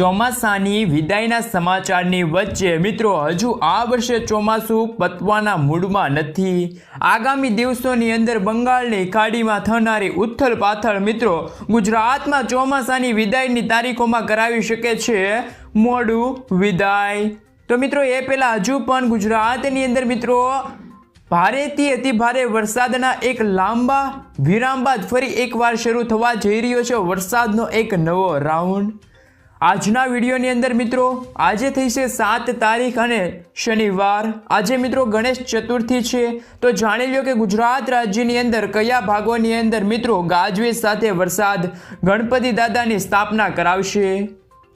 ચોમાસાની વિદાયના સમાચારની વચ્ચે મિત્રો હજુ આ વર્ષે ચોમાસું પતવાના મૂડમાં નથી। આગામી દિવસોની અંદર બંગાળની ખાડીમાં થનારી ઉથલ પાથલ મિત્રો ગુજરાતમાં ચોમાસાની વિદાયની તારીખોમાં કરાવી શકે છે મોડું વિદાય। તો મિત્રો એ પહેલા હજુ પણ ગુજરાતની અંદર મિત્રો ભારેથી અતિ ભારે વરસાદના એક લાંબા વિરામ બાદ ફરી એકવાર શરૂ થવા જઈ રહ્યો છે વરસાદનો એક નવો રાઉન્ડ। આજના વિડીયોની અંદર મિત્રો આજે થઈ છે 7 તારીખ અને શનિવાર। આજે મિત્રો ગણેશ ચતુર્થી છે, તો જાણી લો કે ગુજરાત રાજ્યની અંદર કયા ભાગોની અંદર મિત્રો ગાજવીજ સાથે વરસાદ ગણપતિ દાદાની સ્થાપના કરાવશે,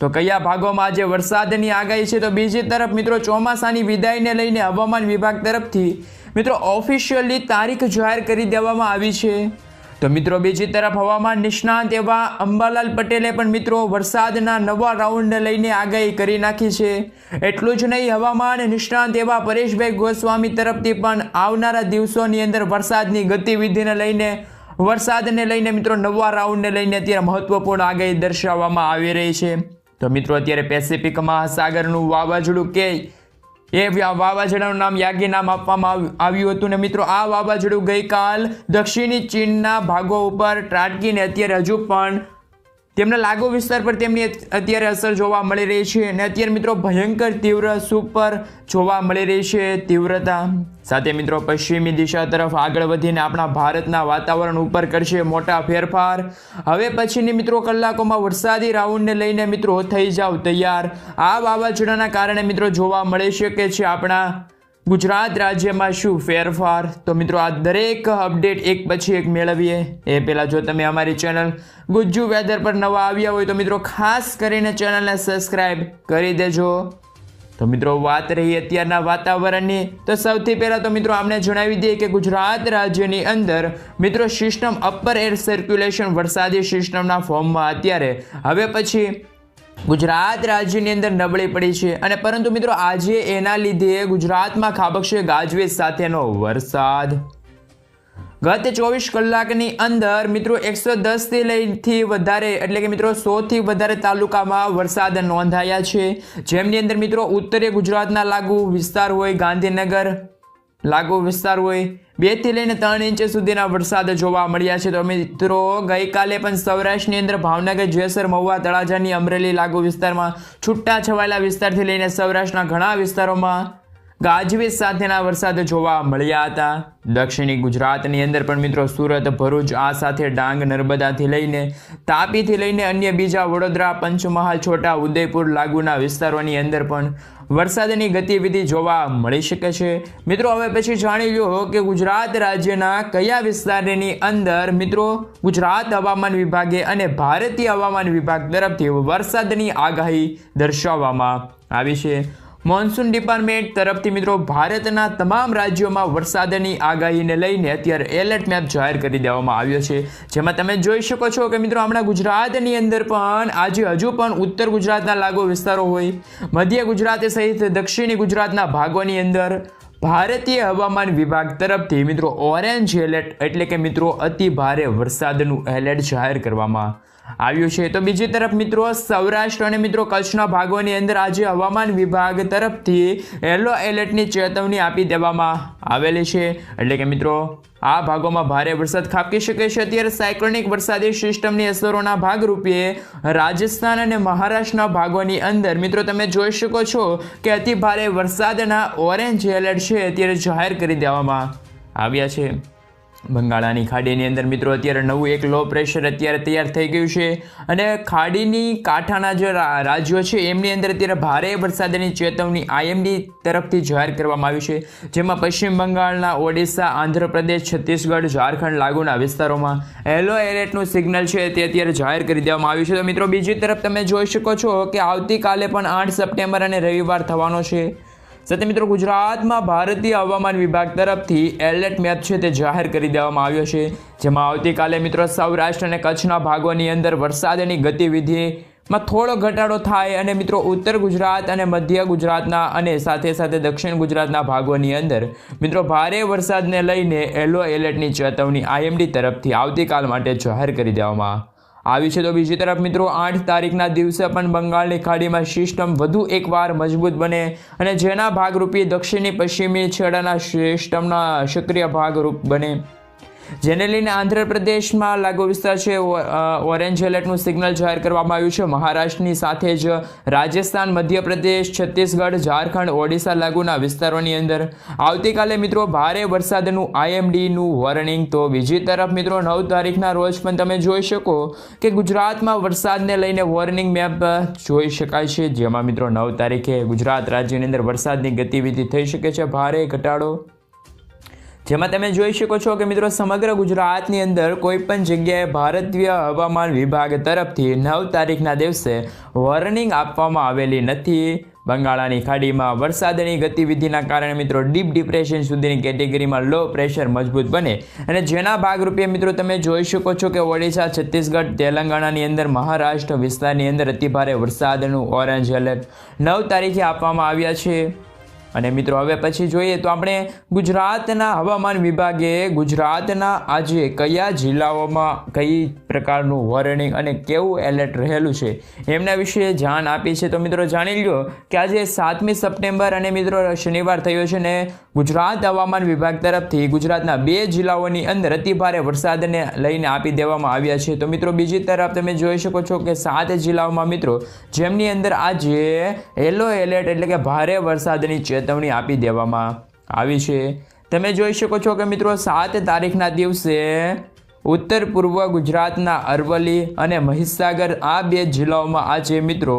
તો કયા ભાગોમાં આજે વરસાદની આગાહી છે। તો બીજી તરફ મિત્રો ચોમાસાની વિદાયને લઈને હવામાન વિભાગ તરફથી મિત્રો ઓફિશિયલી તારીખ જાહેર કરી દેવામાં આવી છે। તો મિત્રો બીજી તરફ હવામાન નિષ્ણાંત એવા અંબાલાલ પટેલે પણ મિત્રો વરસાદના નવા રાઉન્ડને લઈને આગાહી કરી નાખી છે। એટલું જ નહીં, હવામાન નિષ્ણાંત એવા પરેશભાઈ ગોસ્વામી તરફથી પણ આવનારા દિવસોની અંદર વરસાદની ગતિવિધિને લઈને મિત્રો નવા રાઉન્ડને લઈને અત્યારે મહત્વપૂર્ણ આગાહી દર્શાવવામાં આવી રહી છે। તો મિત્રો અત્યારે પેસિફિક મહાસાગરનું વાવાઝોડું કે એ વાવાઝોડાનું નામ યાગી નામ આપવામાં આવ્યું હતું ને મિત્રો આ વાવાઝોડું ગઈકાલ દક્ષિણી ચીનના ભાગો ઉપર ત્રાટકીને અત્યારે હજુ પણ તેમના લાગુ વિસ્તાર પર તેમની અત્યારે અસર જોવા મળી રહી છે અને અત્યારે મિત્રો ભયંકર તીવ્ર સુપર જોવા મળી રહી છે તીવ્રતા સાથે મિત્રો પશ્ચિમી દિશા તરફ આગળ વધીને આપણા ભારતના વાતાવરણ ઉપર કરશે મોટા ફેરફાર। હવે પછીની મિત્રો કલાકોમાં વરસાદી રાઉન્ડને લઈને મિત્રો થઈ જાવ તૈયાર। આ વાવાઝોડાના કારણે મિત્રો જોવા મળી શકે છે આપણા ગુજરાત રાજ્યમાં શું ફેરફાર। તો મિત્રો આ દરેક અપડેટ એક પછી એક મેળવીએ એ પહેલાં જો તમે અમારી ચેનલ ગુજ્જુ વેધર પર નવા આવ્યા હોય તો મિત્રો ખાસ કરીને ચેનલને સબસ્ક્રાઈબ કરી દેજો। તો મિત્રો વાત રહી અત્યારના વાતાવરણની, તો સૌથી પહેલાં તો મિત્રો આપણે જણાવી દઈએ કે ગુજરાત રાજ્યની અંદર મિત્રો સિસ્ટમ અપર એર સર્ક્યુલેશન વરસાદી સિસ્ટમના ફોર્મમાં અત્યારે હવે પછી ગુજરાત રાજ્યની અંદર નબળી પડી છે અને પરંતુ મિત્રો આજે એના લીધે ગુજરાતમાં ખાબકશે ગાજવીજ સાથેનો વરસાદ। ગત 24 કલાકની અંદર મિત્રો 110 થી વધારે એટલે કે મિત્રો 100 થી વધારે તાલુકામાં વરસાદ નોંધાયા છે, જેમની અંદર મિત્રો ઉત્તરીય ગુજરાતના લાગુ વિસ્તાર હોય, ગાંધીનગર લાગુ વિસ્તાર હોય 2 થી લઈને 3 ઇંચ સુધીના વરસાદ જોવા મળ્યા છે। તો મિત્રો ગઈકાલે પણ સૌરાષ્ટ્રની અંદર ભાવનગર, જેસર, મહુવા, તળાજાની, અમરેલી લાગુ વિસ્તારમાં છૂટા છવાયેલા વિસ્તારથી લઈને સૌરાષ્ટ્રના ઘણા વિસ્તારોમાં ગાજવીજ સાથેના વરસાદ જોવા મળ્યા હતા। દક્ષિણી ગુજરાતની અંદર પણ મિત્રો સુરત, ભરૂચ, આ સાથે ડાંગ, નર્મદાથી લઈને તાપીથી લઈને અન્ય બીજા વડોદરા, પંચમહાલ, છોટા ઉદેપુર લાગુના વિસ્તારોની અંદર પણ વરસાદની ગતિવિધિ જોવા મળી શકે છે। મિત્રો હવે પછી જાણી લો કે ગુજરાત રાજ્યના કયા વિસ્તારની અંદર મિત્રો ગુજરાત હવામાન વિભાગે અને ભારતીય હવામાન વિભાગ તરફથી વરસાદની આગાહી દર્શાવવામાં આવી છે। મોન્સૂન ડિપાર્ટમેન્ટ તરફથી મિત્રો ભારતના તમામ રાજ્યોમાં વરસાદની આગાહીને લઈને અત્યારે એલર્ટ મેપ જાહેર કરી દેવામાં આવ્યો છે, જેમાં તમે જોઈ શકો છો કે મિત્રો આપણા ગુજરાતની અંદર પણ આજે હજુ પણ ઉત્તર ગુજરાતના લાગુ વિસ્તારો હોય, મધ્ય ગુજરાત સહિત દક્ષિણી ગુજરાતના ભાગોની અંદર ભારતીય હવામાન વિભાગ તરફથી મિત્રો ઓરેન્જ એલર્ટ એટલે કે મિત્રો અતિ ભારે વરસાદનું એલર્ટ જાહેર કરવામાં આવ્યું છે। તો બીજી તરફ મિત્રો સૌરાષ્ટ્ર અને મિત્રો કચ્છના ભાગોની અંદર આજે હવામાન વિભાગ તરફથી યલો એલર્ટની ચેતવણી આપી દેવામાં આવેલી છે, એટલે કે મિત્રો આ ભાગોમાં ભારે વરસાદ ખાબકી શકે છે। અત્યારે સાયક્લોનિક વરસાદી સિસ્ટમની અસરોના ભાગરૂપે રાજસ્થાન અને મહારાષ્ટ્રના ભાગોની અંદર મિત્રો તમે જોઈ શકો છો કે અતિ ભારે વરસાદના ઓરેન્જ એલર્ટ છે અત્યારે જાહેર કરી દેવામાં આવ્યા છે। બંગાળાની ખાડીની અંદર મિત્રો અત્યારે નવું એક લો પ્રેશર અત્યારે તૈયાર થઈ ગયું છે અને ખાડીની કાંઠાના જે રાજ્યો છે એમની અંદર અત્યારે ભારે વરસાદની ચેતવણી IMD તરફથી જાહેર કરવામાં આવી છે, જેમાં પશ્ચિમ બંગાળના ઓડિશા, આંધ્રપ્રદેશ, છત્તીસગઢ, ઝારખંડ લાગુના વિસ્તારોમાં યલો એલર્ટનું સિગ્નલ છે તે અત્યારે જાહેર કરી દેવામાં આવ્યું છે। તો મિત્રો બીજી તરફ તમે જોઈ શકો છો કે આવતીકાલે પણ 8 સપ્ટેમ્બર અને રવિવાર થવાનો છે। સાથે મિત્રો ગુજરાતમાં ભારતીય હવામાન વિભાગ તરફથી એલર્ટ મેપ છે તે જાહેર કરી દેવામાં આવ્યો છે, જેમાં આવતીકાલે મિત્રો સૌરાષ્ટ્ર અને કચ્છના ભાગોની અંદર વરસાદની ગતિવિધિમાં થોડો ઘટાડો થાય અને મિત્રો ઉત્તર ગુજરાત અને મધ્ય ગુજરાતના અને સાથે સાથે દક્ષિણ ગુજરાતના ભાગોની અંદર મિત્રો ભારે વરસાદને લઈને યલો એલર્ટની ચેતવણી IMD તરફથી આવતીકાલ માટે જાહેર કરી દેવામાં આવી છે. તો બીજી તરફ મિત્રો 8 તારીખના દિવસે પણ બંગાળની ખાડીમાં સિસ્ટમ વધુ એકવાર મજબૂત બને અને જેના ભાગરૂપે દક્ષિણી પશ્ચિમી છેડાના સિસ્ટમના સક્રિય ભાગરૂપ બને, જેને લઈને આંધ્રપ્રદેશમાં લાગુ વિસ્તાર છે ઓરેન્જ એલર્ટનું સિગ્નલ જાહેર કરવામાં આવ્યું છે. મહારાષ્ટ્રની સાથે જ રાજસ્થાન, મધ્યપ્રદેશ, છત્તીસગઢ, ઝારખંડ, ઓડિશા લાગુના વિસ્તારોની અંદર આવતીકાલે મિત્રો ભારે વરસાદનું IMDનું વોર્નિંગ. તો બીજી તરફ મિત્રો 9 તારીખના રોજ પણ તમે જોઈ શકો કે ગુજરાતમાં વરસાદને લઈને વોર્નિંગ મેપ જોઈ શકાય છે, જેમાં મિત્રો 9 તારીખે ગુજરાત રાજ્યની અંદર વરસાદની ગતિવિધિ થઈ શકે છે ભારે ઘટાડો, જેમાં તમે જોઈ શકો છો કે મિત્રો સમગ્ર ગુજરાતની અંદર કોઈ પણ જગ્યાએ ભારતીય હવામાન વિભાગ તરફથી 9 તારીખના દિવસે વોર્નિંગ આપવામાં આવેલી નથી. બંગાળની ખાડીમાં વરસાદની ગતિવિધિના કારણે મિત્રો ડીપ ડિપ્રેશન સુધીની કેટેગરીમાં લો પ્રેશર મજબૂત બને અને જેના ભાગરૂપે મિત્રો તમે જોઈ શકો છો કે ઓડિશા, છત્તીસગઢ, તેલંગાણાની અંદર, મહારાષ્ટ્ર વિસ્તારની અંદર અતિભારે વરસાદનું ઓરેન્જ એલર્ટ 9 તારીખે આપવામાં આવ્યા છે. અને મિત્રો હવે પછી જોઈએ તો આપણે ગુજરાતના હવામાન વિભાગે ગુજરાતના આજે કયા જિલ્લાઓમાં કઈ પ્રકારનું વોર્નિંગ અને કેવું એલર્ટ રહેલું છે એમના વિશે જાણ આપી છે. તો મિત્રો જાણી લો કે આજે 7મી સપ્ટેમ્બર અને મિત્રો શનિવાર થયો છે ને ગુજરાત હવામાન વિભાગ તરફથી ગુજરાતના 2 જિલ્લાઓની અંદર અતિભારે વરસાદને લઈને આપી દેવામાં આવ્યા છે. તો મિત્રો બીજી તરફ તમે જોઈ શકો છો કે 7 જિલ્લાઓમાં મિત્રો જેમની અંદર આજે યલો એલર્ટ એટલે કે ભારે વરસાદની ચેતવણી આપી દેવામાં આવી છે. તમે જોઈ શકો છો કે મિત્રો 7 તારીખના દિવસે ઉત્તર પૂર્વ ગુજરાતના અરવલ્લી અને મહીસાગર આ 2 જિલ્લાઓમાં આજે મિત્રો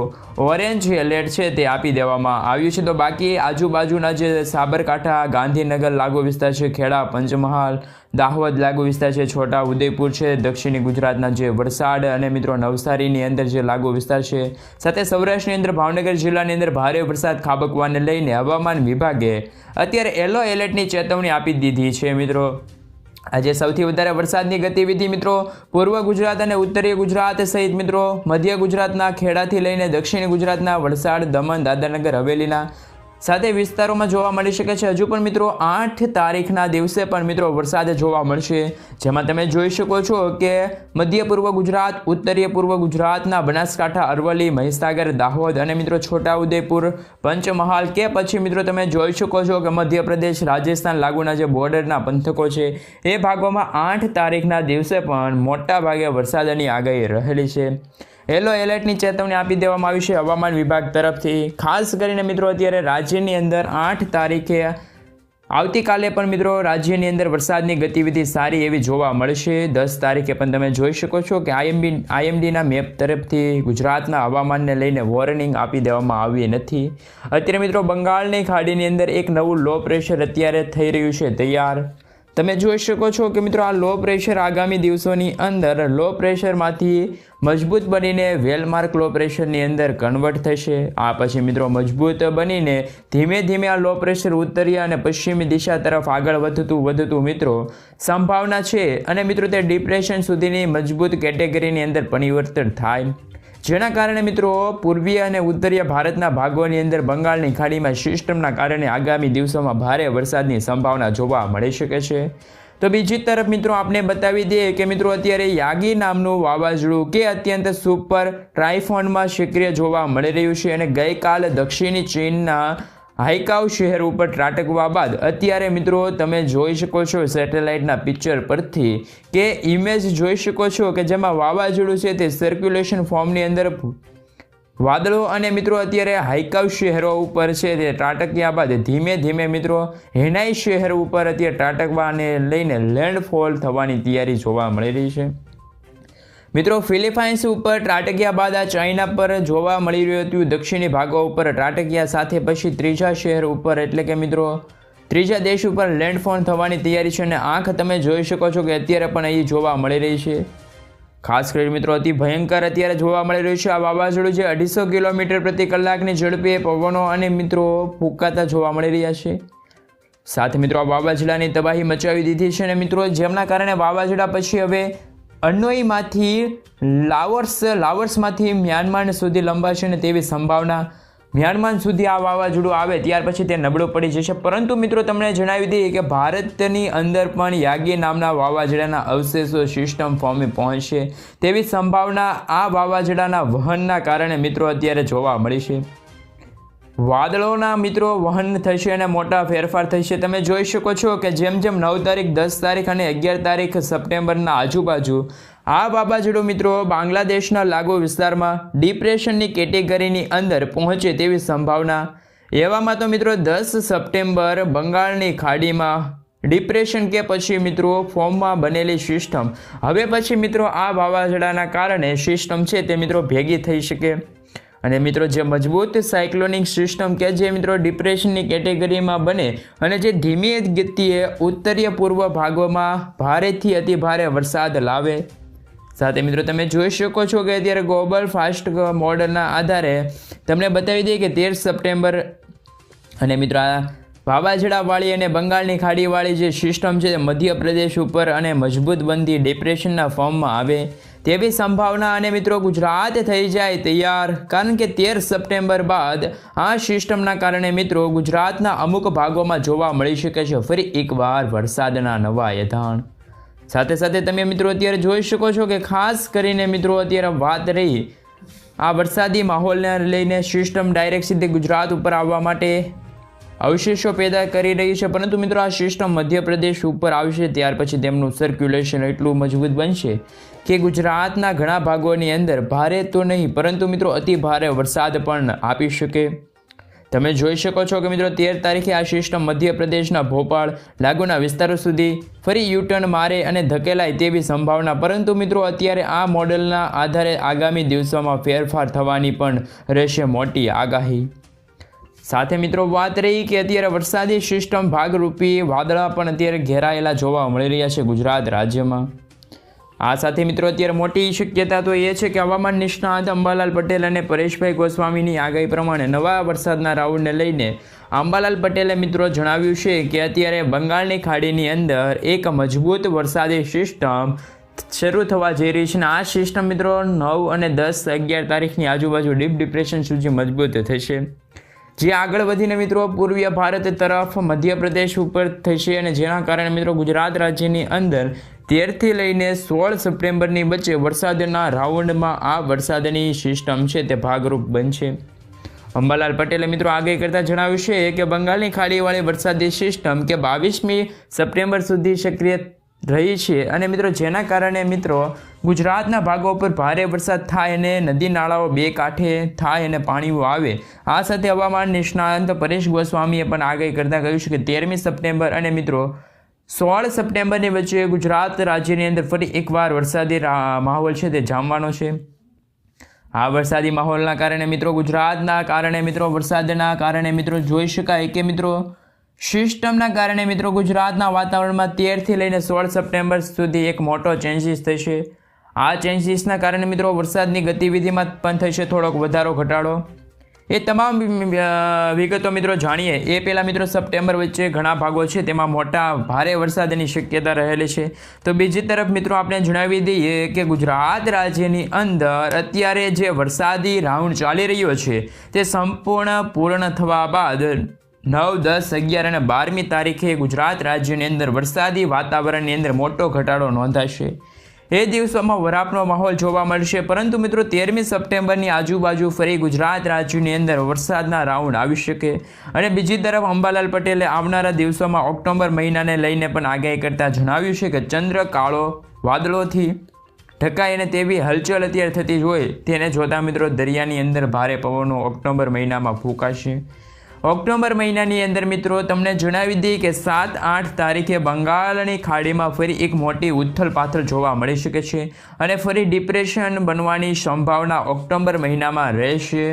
ઓરેન્જ એલર્ટ છે તે આપી દેવામાં આવ્યું છે. તો બાકી આજુબાજુના જે સાબરકાંઠા, ગાંધીનગર લાગુ વિસ્તાર છે, ખેડા, પંચમહાલ, દાહોદ લાગુ વિસ્તાર છે, છોટા ઉદેપુર છે, દક્ષિણી ગુજરાતના જે વલસાડ અને મિત્રો નવસારીની અંદર જે લાગુ વિસ્તાર છે, સાથે સૌરાષ્ટ્રની અંદર ભાવનગર જિલ્લાની અંદર ભારે વરસાદ ખાબકવાને લઈને હવામાન વિભાગે અત્યારે યલો એલર્ટની ચેતવણી આપી દીધી છે. મિત્રો આજે સૌથી વધારે વરસાદની ગતિવિધિ મિત્રો પૂર્વ ગુજરાત અને ઉત્તરીય ગુજરાત સહિત મિત્રો મધ્ય ગુજરાતના ખેડાથી લઈને દક્ષિણ ગુજરાતના વલસાડ, દમણ, દાદરાનગર હવેલીના સાથે વિસ્તારોમાં જોવા મળી શકે છે. હજુ પણ મિત્રો 8 તારીખના દિવસે પણ મિત્રો વરસાદ જોવા મળશે, જેમાં તમે જોઈ શકો છો કે મધ્ય પૂર્વ ગુજરાત, ઉત્તરીય પૂર્વ ગુજરાતના બનાસકાંઠા, અરવલ્લી, મહીસાગર, દાહોદ અને મિત્રો છોટાઉદેપુર, પંચમહાલ કે પછી મિત્રો તમે જોઈ શકો છો કે મધ્યપ્રદેશ, રાજસ્થાન લાગુના જે બોર્ડરના પંથકો છે એ ભાગોમાં 8 તારીખના દિવસે પણ મોટા ભાગે વરસાદની આગાહી રહેલી છે. યલો એલર્ટની ચેતવણી આપી દેવામાં આવી છે હવામાન વિભાગ તરફથી. ખાસ કરીને મિત્રો અત્યારે રાજ્યની અંદર 8 તારીખે આવતીકાલે પણ મિત્રો રાજ્યની અંદર વરસાદની ગતિવિધિ સારી એવી જોવા મળશે. 10 તારીખે પણ તમે જોઈ શકો છો કે IMDના મેપ તરફથી ગુજરાતના હવામાનને લઈને વોર્નિંગ આપી દેવામાં આવી નથી. અત્યારે મિત્રો બંગાળની ખાડીની અંદર એક નવું લો પ્રેશર અત્યારે થઈ રહ્યું છે તૈયાર. તમે જોઈ શકો છો કે મિત્રો આ લો પ્રેશર આગામી દિવસોની અંદર લો પ્રેશરમાંથી મજબૂત બનીને વેલમાર્ક લો પ્રેશરની અંદર કન્વર્ટ થશે. આ પછી મિત્રો મજબૂત બનીને ધીમે ધીમે આ લો પ્રેશર ઉત્તરીય અને પશ્ચિમી દિશા તરફ આગળ વધતું મિત્રો સંભાવના છે અને મિત્રો તે ડિપ્રેશન સુધીની મજબૂત કેટેગરીની અંદર પરિવર્તન થાય, જેના કારણે મિત્રો પૂર્વીય અને ઉત્તરીય ભારતના ભાગોની અંદર બંગાળની ખાડીમાં સિસ્ટમના કારણે આગામી દિવસોમાં ભારે વરસાદની સંભાવના જોવા મળી શકે છે. તો બીજી તરફ મિત્રો આપણે બતાવી દઈએ કે મિત્રો અત્યારે યાગી નામનું વાવાઝોડું કે અત્યંત સુપર ટ્રાઇફોનમાં સક્રિય જોવા મળી રહ્યું છે અને ગઈકાલે દક્ષિણી ચીનના હાઈકાવ શહેર ઉપર ત્રાટકવા બાદ અત્યારે મિત્રો તમે જોઈ શકો છો સેટેલાઇટના પિક્ચર પરથી કે ઇમેજ જોઈ શકો છો કે જેમાં વાવાઝોડું છે તે સર્ક્યુલેશન ફોર્મની અંદર વાદળો અને મિત્રો અત્યારે હાઈકાવ શહેરો ઉપર છે તે ત્રાટક્યા બાદ ધીમે ધીમે મિત્રો હેનાઈ શહેર ઉપર અત્યારે ત્રાટકવાને લઈને લેન્ડફોલ થવાની તૈયારી જોવા મળી રહી છે. મિત્રો ફિલિપાઇન્સ ઉપર ત્રાટક્યા બાદ આ ચાઇના પર જોવા મળી રહ્યું હતું, દક્ષિણી ભાગો ઉપર ત્રાટક્યા સાથે પછી ત્રીજા શહેર ઉપર એટલે કે મિત્રો ત્રીજા દેશ ઉપર લેન્ડફોલ થવાની તૈયારી છે અને આંખ તમે જોઈ શકો છો કે અત્યારે પણ અહીં જોવા મળી રહી છે. ખાસ કરીને મિત્રો અતિ ભયંકર અત્યારે જોવા મળી રહ્યું છે આ વાવાઝોડું જે 250 કિલોમીટર પ્રતિ કલાકની ઝડપે પવનો અને મિત્રો ફૂંકાતા જોવા મળી રહ્યા છે. સાથે મિત્રો આ વાવાઝોડાની તબાહી મચાવી દીધી છે અને મિત્રો જેમના કારણે વાવાઝોડા પછી હવે અનોઈમાંથી લાવોર્સમાંથી મ્યાનમાર સુધી લંબાશે અને તેવી સંભાવના મ્યાનમાર સુધી આ વાવાઝોડું આવે ત્યાર પછી તે નબળું પડી જશે. પરંતુ મિત્રો તમને જણાવી દઈએ કે ભારતની અંદર પણ યાગી નામના વાવાઝોડાના અવશેષો સિસ્ટમ ફોર્મે પહોંચશે તેવી સંભાવના આ વાવાઝોડાના વહનના કારણે મિત્રો અત્યારે જોવા મળી છે. વાદળોના મિત્રો વહન થશે અને મોટા ફેરફાર થશે. તમે જોઈ શકો છો કે જેમ જેમ 9 તારીખ 10 તારીખ અને 11 તારીખ સપ્ટેમ્બરના આજુબાજુ આ વાવાઝોડું મિત્રો બાંગ્લાદેશના લાગુ વિસ્તારમાં ડિપ્રેશનની કેટેગરીની અંદર પહોંચે તેવી સંભાવના. એવામાં તો મિત્રો 10 સપ્ટેમ્બર બંગાળની ખાડીમાં ડિપ્રેશન કે પછી મિત્રો ફોર્મમાં બનેલી સિસ્ટમ હવે પછી મિત્રો આ વાવાઝોડાના કારણે સિસ્ટમ છે તે મિત્રો ભેગી થઈ શકે. અને મિત્રો જે મજબૂત સાયક્લોનિક સિસ્ટમ કે જે મિત્રો ડિપ્રેશનની કેટેગરીમાં બને અને જે ધીમી ગતિએ ઉત્તરીય પૂર્વ ભાગોમાં ભારેથી અતિ ભારે વરસાદ લાવે. સાથે મિત્રો તમે જોઈ શકો છો કે અત્યારે ગ્લોબલ ફાસ્ટ મોડલના આધારે તમને બતાવી દઈએ કે 13 સપ્ટેમ્બર અને મિત્રો આ વાવાઝોડાવાળી અને બંગાળની ખાડીવાળી જે સિસ્ટમ છે મધ્યપ્રદેશ ઉપર અને મજબૂત બનતી ડિપ્રેશનના ફોર્મમાં આવે તેવી સંભાવના. અને મિત્રો ગુજરાત થઈ જાય તૈયાર, કારણ કે 13 સપ્ટેમ્બર બાદ આ સિસ્ટમના કારણે મિત્રો ગુજરાતના અમુક ભાગોમાં જોવા મળી શકે છે ફરી એકવાર વરસાદના નવા એધાણ. સાથે સાથે તમે મિત્રો અત્યારે જોઈ શકો છો કે ખાસ કરીને મિત્રો અત્યારે વાત રહી આ વરસાદી માહોલને લઈને સિસ્ટમ ડાયરેક્ટ સીધી ગુજરાત ઉપર આવવા માટે અવશેષો પેદા કરી રહી છે. પરંતુ મિત્રો આ સિસ્ટમ મધ્યપ્રદેશ ઉપર આવશે ત્યાર પછી તેમનું સર્ક્યુલેશન એટલું મજબૂત બનશે કે ગુજરાતના ઘણા ભાગોની અંદર ભારે તો નહીં પરંતુ મિત્રો અતિ ભારે વરસાદ પણ આપી શકે. તમે જોઈ શકો છો કે મિત્રો 13 તારીખે આ સિસ્ટમ મધ્યપ્રદેશના ભોપાલ લાગુના વિસ્તારો સુધી ફરી યુટર્ન મારે અને ધકેલાય તેવી સંભાવના. પરંતુ મિત્રો અત્યારે આ મોડેલના આધારે આગામી દિવસોમાં ફેરફાર થવાની પણ રહેશે મોટી આગાહી. સાથે મિત્રો વાત રહી કે અત્યારે વરસાદી સિસ્ટમ ભાગરૂપી વાદળા પણ અત્યારે ઘેરાયેલા જોવા મળી રહ્યા છે ગુજરાત રાજ્યમાં. આ સાથે મિત્રો અત્યારે મોટી શક્યતા તો એ છે કે હવામાન નિષ્ણાત અંબાલાલ પટેલ અને પરેશભાઈ ગોસ્વામીની આગાહી પ્રમાણે નવા વરસાદના રાઉન્ડને લઈને અંબાલાલ પટેલે મિત્રો જણાવ્યું છે કે અત્યારે બંગાળની ખાડીની અંદર એક મજબૂત વરસાદી સિસ્ટમ શરૂ થવા જઈ રહી છે. આ સિસ્ટમ મિત્રો 9 અને 10 11 તારીખની આજુબાજુ ડીપ ડિપ્રેશન સુધી મજબૂત થશે, જે આગળ વધીને મિત્રો પૂર્વીય ભારત તરફ મધ્યપ્રદેશ ઉપર થશે અને જેના કારણે મિત્રો ગુજરાત રાજ્યની અંદર 13 થી લઈને 16 સપ્ટેમ્બરની વચ્ચે વરસાદના રાઉન્ડમાં આ વરસાદની સિસ્ટમ છે તે ભાગરૂપ બનશે. અંબાલાલ પટેલે મિત્રો આગાહી કરતા જણાવ્યું છે કે બંગાળની ખાડીવાળી વરસાદી સિસ્ટમ કે 22મી સપ્ટેમ્બર સુધી સક્રિય રહી છે અને મિત્રો જેના કારણે મિત્રો ગુજરાતના ભાગો પર ભારે વરસાદ થાય અને નદી નાળાઓ બે કાંઠે થાય અને પાણીઓ આવે. આ સાથે હવામાન નિષ્ણાંત પરેશ ગોસ્વામીએ પણ આગાહી કરતાં કહ્યું છે કે 13મી સપ્ટેમ્બર અને મિત્રો 16 સપ્ટેમ્બરની વચ્ચે ગુજરાત રાજ્યની અંદર ફરી એકવાર વરસાદી માહોલ છે તે જામવાનો છે. આ વરસાદી માહોલના કારણે મિત્રો ગુજરાતના કારણે મિત્રો વરસાદના કારણે મિત્રો જોઈ શકાય કે મિત્રો સિસ્ટમના કારણે મિત્રો ગુજરાતના વાતાવરણમાં 13 થી લઈને 16 સપ્ટેમ્બર સુધી એક મોટો ચેન્જીસ થશે. આ ચેન્જીસના કારણે મિત્રો વરસાદની ગતિવિધિમાં પણ થશે થોડોક વધારો ઘટાડો. એ તમામ વિગતો મિત્રો જાણીએ એ પહેલાં મિત્રો સપ્ટેમ્બર વચ્ચે ઘણા ભાગો છે તેમાં મોટા ભારે વરસાદની શક્યતા રહેલી છે. તો બીજી તરફ મિત્રો આપણે જણાવી દઈએ કે ગુજરાત રાજ્યની અંદર અત્યારે જે વરસાદી રાઉન્ડ ચાલી રહ્યો છે તે સંપૂર્ણ પૂર્ણ થવા બાદ 9, 10, 11 અને 12મી તારીખે ગુજરાત રાજ્યની અંદર વરસાદી વાતાવરણની અંદર મોટો ઘટાડો નોંધાશે. એ દિવસોમાં વરાપનો માહોલ જોવા મળશે. પરંતુ મિત્રો 13મી સપ્ટેમ્બરની આજુબાજુ ફરી ગુજરાત રાજ્યની અંદર વરસાદના રાઉન્ડ આવી શકે. અને બીજી તરફ અંબાલાલ પટેલે આવનારા દિવસોમાં ઓક્ટોબર મહિનાને લઈને પણ આગાહી કરતાં જણાવ્યું છે કે ચંદ્ર કાળો વાદળોથી ઢકાય અને તેવી હલચલ અત્યારે થતી હોય તેને જોતા મિત્રો દરિયાની અંદર ભારે પવનો ઓક્ટોબર મહિનામાં ફૂંકાશે. ઓક્ટોબર મહિનાની અંદર મિત્રો તમને જણાવી દઈએ કે 7-8 તારીખે બંગાળની ખાડીમાં ફરી એક મોટી ઉથલ પાથલ જોવા મળી શકે છે અને ફરી ડિપ્રેશન બનવાની સંભાવના ઓક્ટોબર મહિનામાં રહેશે.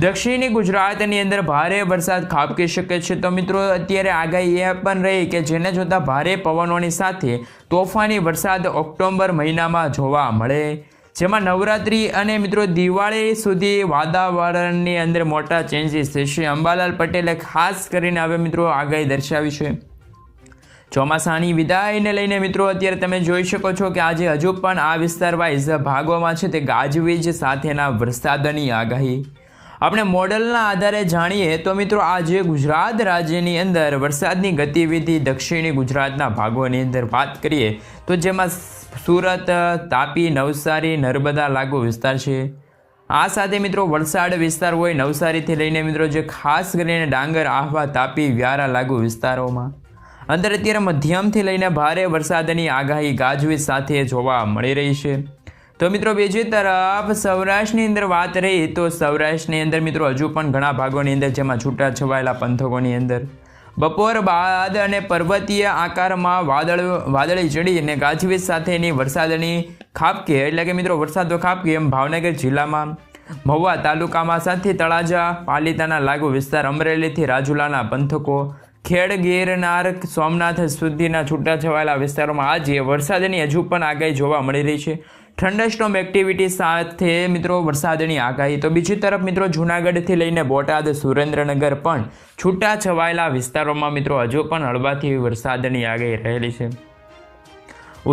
દક્ષિણી ગુજરાતની અંદર ભારે વરસાદ ખાબકી શકે છે. તો મિત્રો અત્યારે આગાહી એ પણ રહી કે જેને જોતા ભારે પવનોની સાથે તોફાની વરસાદ ઓક્ટોબર મહિનામાં જોવા મળે, જેમાં નવરાત્રિ અને મિત્રો દિવાળી સુધી વાતાવરણની અંદર મોટા ચેન્જીસ થશે. અંબાલાલ પટેલે ખાસ કરીને હવે મિત્રો આગાહી દર્શાવી છે. ચોમાસાની વિદાયને લઈને મિત્રો અત્યારે તમે જોઈ શકો છો કે આજે હજુ પણ આ વિસ્તાર વાઇઝ ભાગોમાં છે તે ગાજવીજ સાથેના વરસાદની આગાહી. આપણે મોડલના આધારે જાણીએ તો મિત્રો આ જે ગુજરાત રાજ્યની અંદર વરસાદની ગતિવિધિ દક્ષિણી ગુજરાતના ભાગોની અંદર વાત કરીએ તો જેમાં સુરત, તાપી, નવસારી, નર્મદા લાગુ વિસ્તાર છે. આ સાથે મિત્રો વલસાડ વિસ્તાર હોય નવસારીથી લઈને મિત્રો જે ખાસ કરીને ડાંગર, આહવા, તાપી, વ્યારા લાગુ વિસ્તારોમાં અંદર અત્યારે મધ્યમથી લઈને ભારે વરસાદની આગાહી ગાજવીજ સાથે જોવા મળી રહી છે. તો મિત્રો બીજી તરફ સૌરાષ્ટ્રની અંદર વાત રહી તો સૌરાષ્ટ્રની અંદર મિત્રો હજુ પણ ઘણા ભાગોની અંદર જેમાં છૂટા છવાયેલા પંથકોની અંદર બપોર બાદ અને પર્વતીય આકારમાં વાદળી ચડી અને ગાજવીજ સાથેની વરસાદની ખાબકી એટલે કે મિત્રો વરસાદનો ખાબકી એમ ભાવનગર જિલ્લામાં મહુવા તાલુકામાં સાથે તળાજા, પાલિતાના લાગુ વિસ્તાર, અમરેલીથી રાજુલાના પંથકો, ખેડ, ગિરનાર, સોમનાથ સુધીના છૂટાછવાયેલા વિસ્તારોમાં આજે વરસાદની હજુ પણ આગાહી જોવા મળી રહી છે. થંડરસ્ટોર્મ એક્ટિવિટી સાથે મિત્રો વરસાદની આગાહી. તો બીજી તરફ મિત્રો જૂનાગઢથી લઈને બોટાદ, સુરેન્દ્રનગર પણ છૂટા છવાયેલા વિસ્તારોમાં મિત્રો હજુ પણ હળવાથી વરસાદની આગાહી રહેલી છે.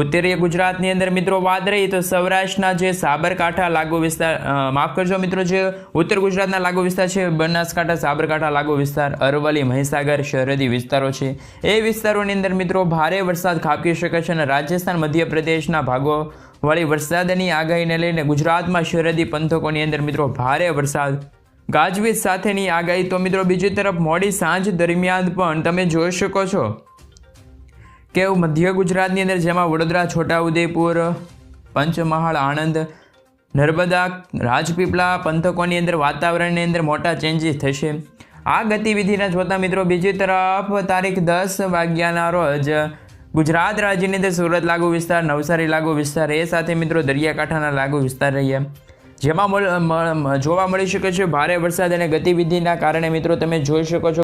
ઉત્તરીય ગુજરાતની અંદર મિત્રો વાત રહી તો સૌરાષ્ટ્રના જે સાબરકાંઠા લાગુ વિસ્તાર માફ કરજો મિત્રો જે ઉત્તર ગુજરાતના લાગુ વિસ્તાર છે બનાસકાંઠા, સાબરકાંઠા લાગુ વિસ્તાર, અરવલ્લી, મહીસાગર સરહદી વિસ્તારો છે એ વિસ્તારોની અંદર મિત્રો ભારે વરસાદ ખાબકી શકે છે અને રાજસ્થાન, મધ્યપ્રદેશના ભાગો વાળી વરસાદની આગાહીને લઈને ગુજરાતમાં સરહદી પંથકોની અંદર મિત્રો ભારે વરસાદ ગાજવીજ સાથેની આગાહી. તો મિત્રો બીજી તરફ મોડી સાંજ દરમિયાન પણ તમે જોઈ શકો છો કે મધ્ય ગુજરાતની અંદર જેમાં વડોદરા, છોટાઉદેપુર, પંચમહાલ, આણંદ, નર્મદા, રાજપીપળા પંથકોની અંદર વાતાવરણની અંદર મોટા ચેન્જીસ થશે. આ ગતિવિધિના જોતા મિત્રો બીજી તરફ તારીખ 10 વાગ્યાના રોજ ગુજરાત રાજ્યની અંદર સુરત લાગુ વિસ્તાર, નવસારી લાગુ વિસ્તાર એ સાથે મિત્રો દરિયાકાંઠાના લાગુ વિસ્તાર રહ્યા જેમાં જોવા મળી શકે છે ભારે વરસાદ અને ગતિવિધિના કારણે મિત્રો તમે જોઈ શકો છો